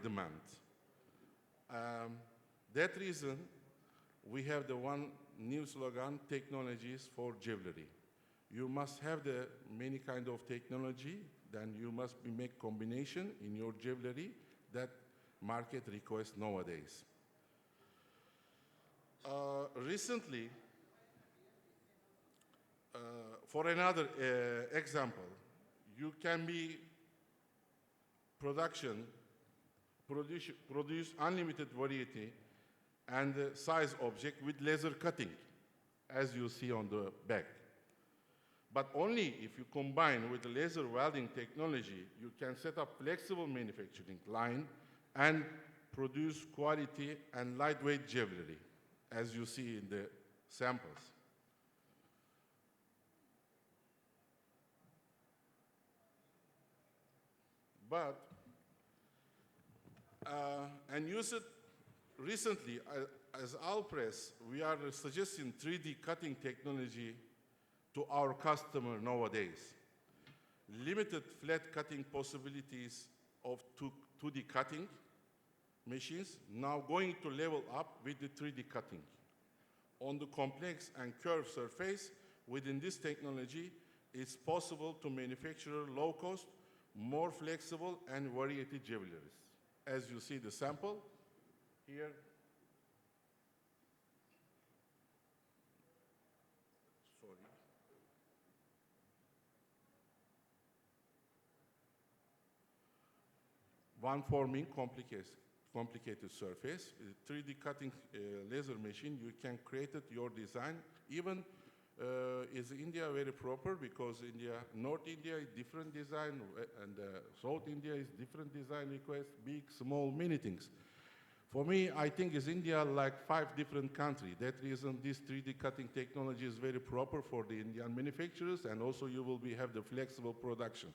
demand. That reason, we have the one new slogan, technologies for jewelry. You must have the many kind of technology, then you must make combination in your jewelry that market requests nowadays. Recently, for another example, you can be produce unlimited variety and size object with laser cutting, as you see on the back. But only if you combine with the laser welding technology, you can set up flexible manufacturing line and produce quality and lightweight jewelry, as you see in the samples. But, and use it recently, as Alpress, we are suggesting 3D cutting technology to our customer nowadays. Limited flat cutting possibilities of 2D cutting machines, now going to level up with the 3D cutting. On the complex and curved surface, within this technology, it's possible to manufacture low-cost, more flexible and variety jewelries. As you see the sample here. Sorry. One forming complicated surface. 3D cutting laser machine, you can create it, your design. Even is India very proper, because North India is different design, and South India is different design request, big, small, many things. For me, I think is India like 5 different countries. That reason this 3D cutting technology is very proper for the Indian manufacturers, and also you will have the flexible production.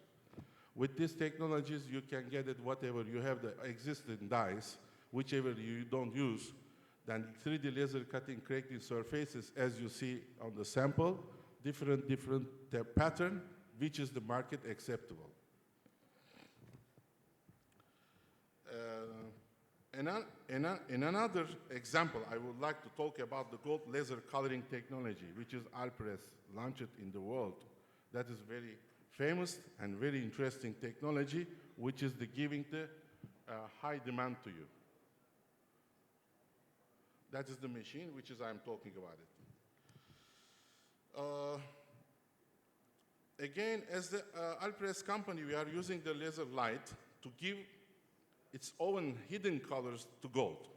With these technologies, you can get it whatever you have the existing dies, whichever you don't use, then 3D laser cutting creating surfaces, as you see on the sample, different pattern, which is the market acceptable. In another example, I would like to talk about the gold laser coloring technology, which is Alpress, launched in the world. That is very famous and very interesting technology, which is giving the high demand to you. That is the machine which is I'm talking about it. Again, as the Alpress company, we are using the laser light to give its own hidden colors to gold.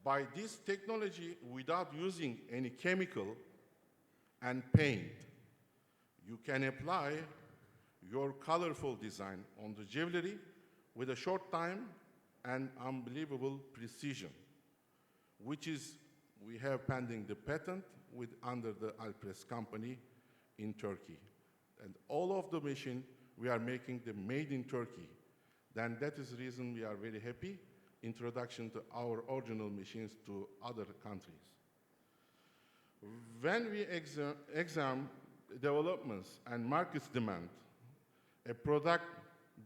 By this technology, without using any chemical and paint, you can apply your colorful design on the jewelry with a short time and unbelievable precision, which is, we have pending the patent under the Alpress company in Turkey. And all of the machine, we are making them made in Turkey. Then that is the reason we are very happy, introduction to our original machines to other countries. When we examine developments and markets demand, a product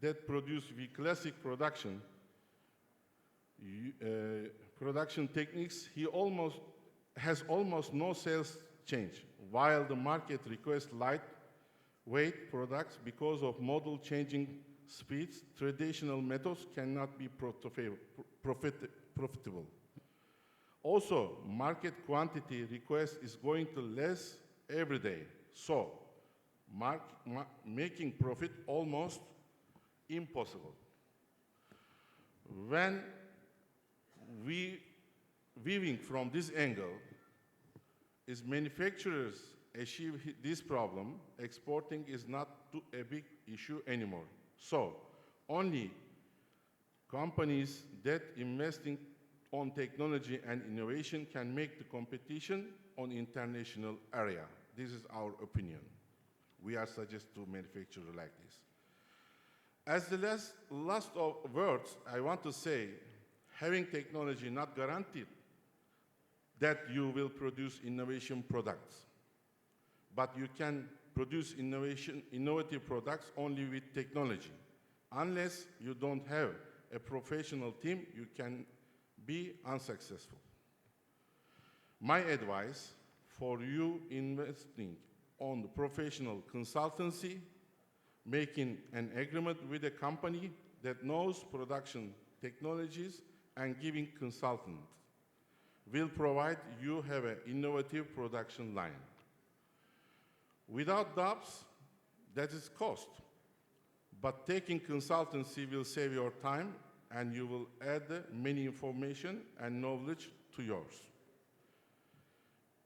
that produces with classic production techniques, has almost no sales change, while the market requests lightweight products because of model changing speeds. Traditional methods cannot be profitable. Also, market quantity request is going to less every day, so making profit almost impossible. When viewing from this angle, is manufacturers achieve this problem, exporting is not a big issue anymore. So, only companies that investing on technology and innovation can make the competition on international area. This is our opinion. We are suggest to manufacture like this. As the last of words, I want to say, having technology not guaranteed that you will produce innovation products, but you can produce innovative products only with technology. Unless you don't have a professional team, you can be unsuccessful. My advice for you investing on the professional consultancy, making an agreement with a company that knows production technologies and giving consultant will provide you have an innovative production line. Without doubts, that is cost. But taking consultancy will save your time and you will add many information and knowledge to yours.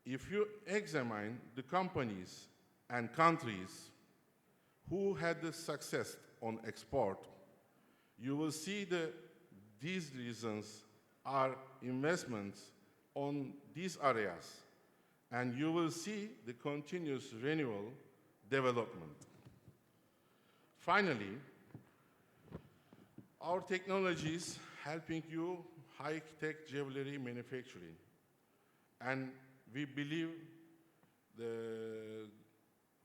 If you examine the companies and countries who had the success on export, you will see that these reasons are investments on these areas, and you will see the continuous renewal development. Finally, our technology is helping you high-tech jewelry manufacturing, and we believe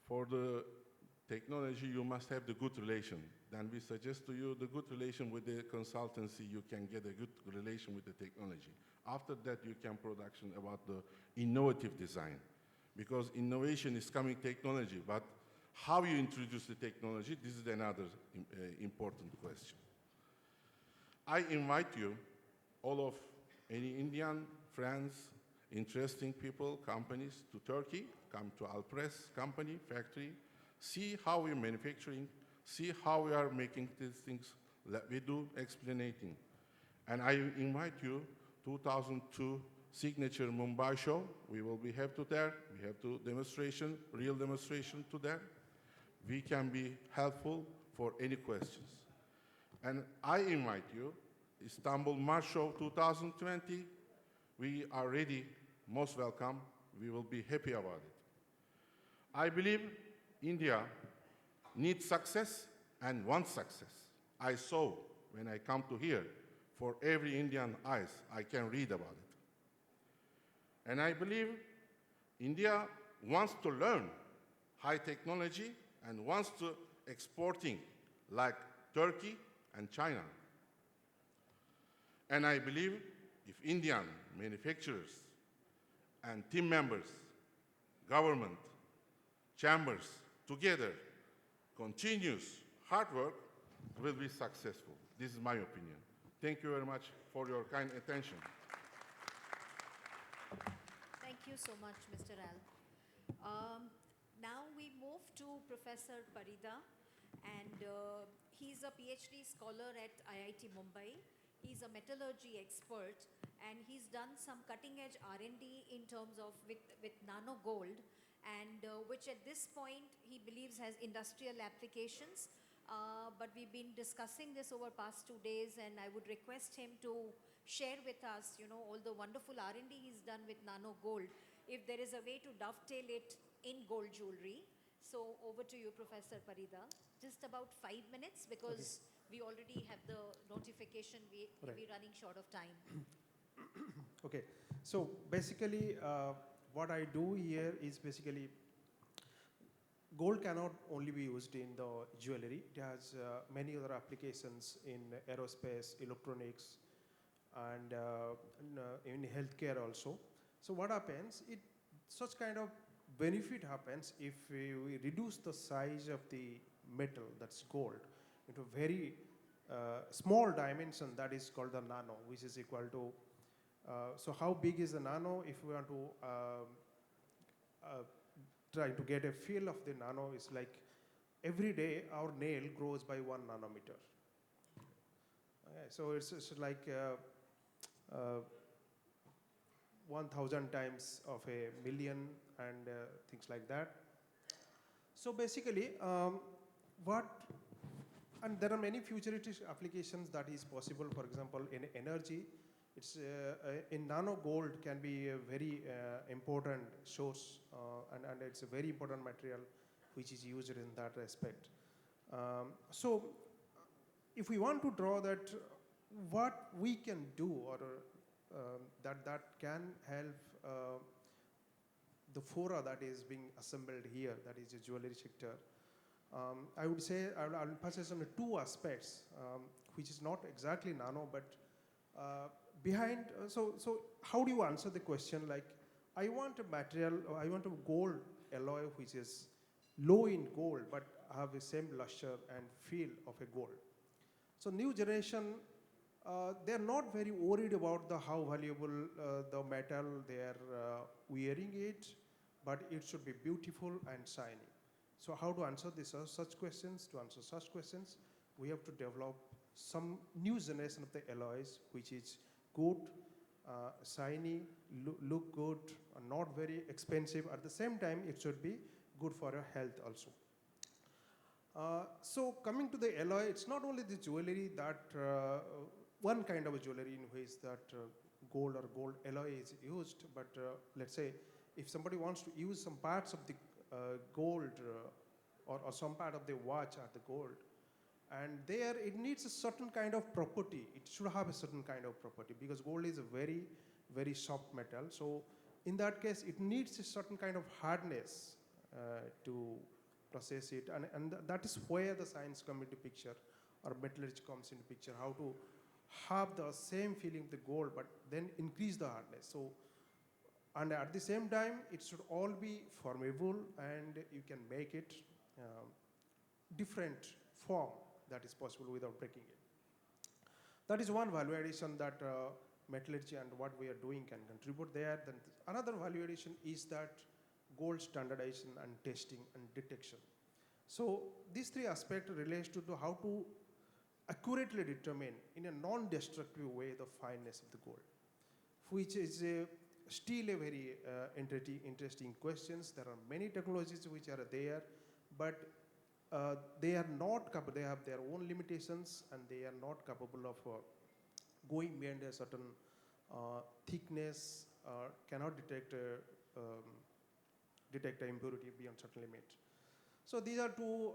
for the technology you must have the good relation. Then we suggest to you the good relation with the consultancy, you can get a good relation with the technology. After that, you can production about the innovative design. Because innovation is coming technology, but how you introduce the technology, this is another important question. I invite you, all of any Indian friends, interesting people, companies, to Turkey, come to Alpress company, factory, see how we're manufacturing, see how we are making these things, let me do explaining. And I invite you, 2002 Signature Mumbai show, we will be have to there, we have to demonstration, real demonstration to there. We can be helpful for any questions. And I invite you, Istanbul Mart Show 2020, we are ready, most welcome, we will be happy about it. I believe India needs success and wants success. I saw when I come to here, for every Indian eyes, I can read about it. And I believe India wants to learn high technology and wants to exporting like Turkey and China. And I believe if Indian manufacturers and team members, government, chambers, together, continuous hard work, will be successful. This is my opinion. Thank you very much for your kind attention. Thank you so much, Mr. Al. Now we move to Professor Parida, and he's a PhD scholar at IIT Mumbai. He's a metallurgy expert, and he's done some cutting-edge R&D in terms of with nano gold, and which at this point he believes has industrial applications. But we've been discussing this over past 2 days, and I would request him to share with us, all the wonderful R&D he's done with nano gold, if there is a way to dovetail it in gold jewelry. So over to you, Professor Parida. Just about 5 minutes, because we already have the notification. We're running short of time. Okay, so basically what I do here is basically gold cannot only be used in the jewelry. It has many other applications in aerospace, electronics, and in healthcare also. So what happens, such kind of benefit happens if we reduce the size of the metal, that's gold, into very small dimension, that is called the nano, which is equal to, so how big is the nano? If we want to try to get a feel of the nano, is like every day our nail grows by 1 nanometer. Okay, so it's like 1,000 times of a million and things like that. So basically, and there are many futuristic applications that is possible. For example, in energy, it's in nano gold can be a very important source, and it's a very important material which is used in that aspect. So if we want to draw that, what we can do, or that can help the fora that is being assembled here, that is the jewelry sector, I would say I'll emphasize on 2 aspects which is not exactly nano, but behind, so how do you answer the question like, I want a material, I want a gold alloy which is low in gold, but have the same luster and feel of a gold. So new generation, they're not very worried about how valuable the metal they are wearing it, but it should be beautiful and shiny. So how to answer such questions? To answer such questions, we have to develop some new generation of the alloys, which is good, shiny, look good, not very expensive. At the same time, it should be good for your health also. So coming to the alloy, it's not only the jewelry that, one kind of a jewelry in which that gold or gold alloy is used, but let's say if somebody wants to use some parts of the gold or some part of the watch or the gold, and there it needs a certain kind of property. It should have a certain kind of property because gold is a very, very soft metal. So in that case, it needs a certain kind of hardness to process it. And that is where the science comes into picture, or metallurgy comes into picture, how to have the same feeling of the gold, but then increase the hardness. So, and at the same time, it should all be formable, and you can make it different form that is possible without breaking it. That is one value addition that metallurgy and what we are doing can contribute there. Then another value addition is that gold standardization and testing and detection. So these three aspects relate to how to accurately determine in a non-destructive way the fineness of the gold, which is still a very interesting question. There are many technologies which are there, but they are not capable, they have their own limitations, and they are not capable of going beyond a certain thickness, cannot detect impurity beyond certain limit. So these are two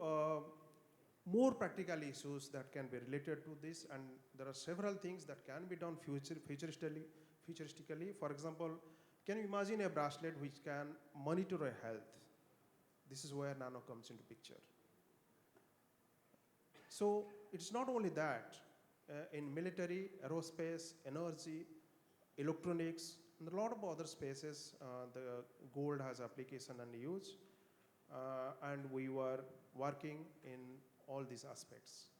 more practical issues that can be related to this, and there are several things that can be done futuristically. For example, can you imagine a bracelet which can monitor your health? This is where nano comes into picture. So it's not only that. In military, aerospace, energy, electronics, and a lot of other spaces, the gold has application and use. And we were working in all these aspects.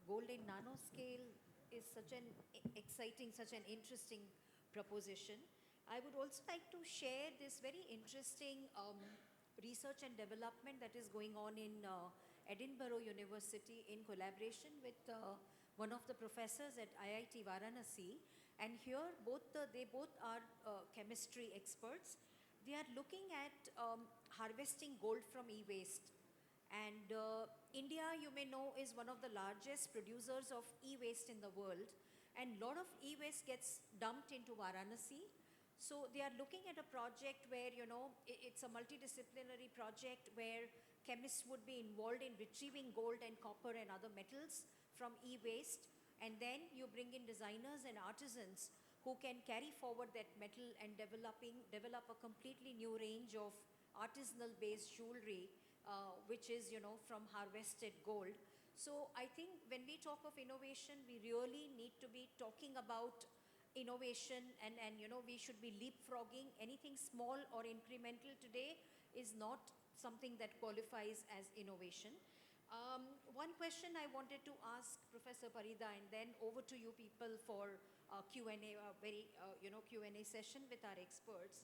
Gold in nanoscale is such an exciting, such an interesting proposition. I would also like to share this very interesting research and development that is going on in Edinburgh University in collaboration with one of the professors at IIT Varanasi. And here they both are chemistry experts. They are looking at harvesting gold from e-waste. And India, you may know, is one of the largest producers of e-waste in the world. And a lot of e-waste gets dumped into Varanasi. So they are looking at a project where, it's a multidisciplinary project where chemists would be involved in retrieving gold and copper and other metals from e-waste. And then you bring in designers and artisans who can carry forward that metal and develop a completely new range of artisanal-based jewelry, which is, from harvested gold. So I think when we talk of innovation, we really need to be talking about innovation, and we should be leapfrogging. Anything small or incremental today is not something that qualifies as innovation. One question I wanted to ask Professor Parida, and then over to you people for Q&A, Q&A session with our experts,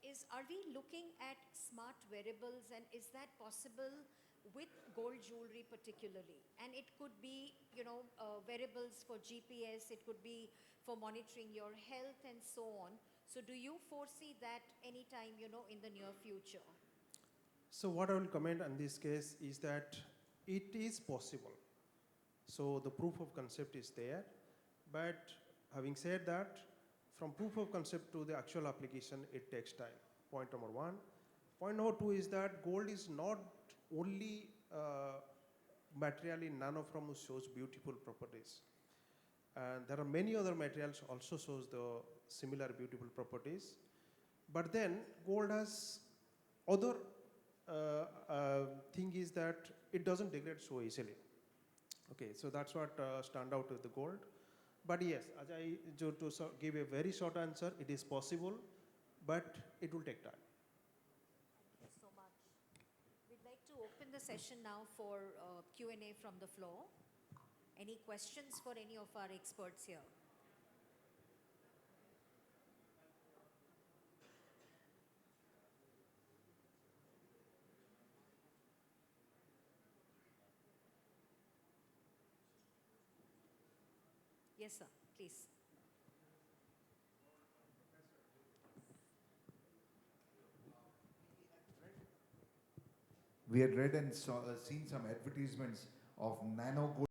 is, are we looking at smart wearables, and is that possible with gold jewelry particularly? And it could be, wearables for GPS, it could be for monitoring your health and so on. So do you foresee that anytime, in the near future? So what I will comment on this case is that it is possible. So the proof of concept is there, but having said that, from proof of concept to the actual application, it takes time. Point number one. Point number two is that gold is not only material in nanochrome which shows beautiful properties. And there are many other materials also shows the similar beautiful properties. But then gold has other thing is that it doesn't degrade so easily. Okay, so that's what stand out with the gold. But yes, as I give a very short answer, it is possible, but it will take time. Thank you so much. We'd like to open the session now for Q&A from the floor. Any questions for any of our experts here? Yes, sir, please. We had read and seen some advertisements of nano gold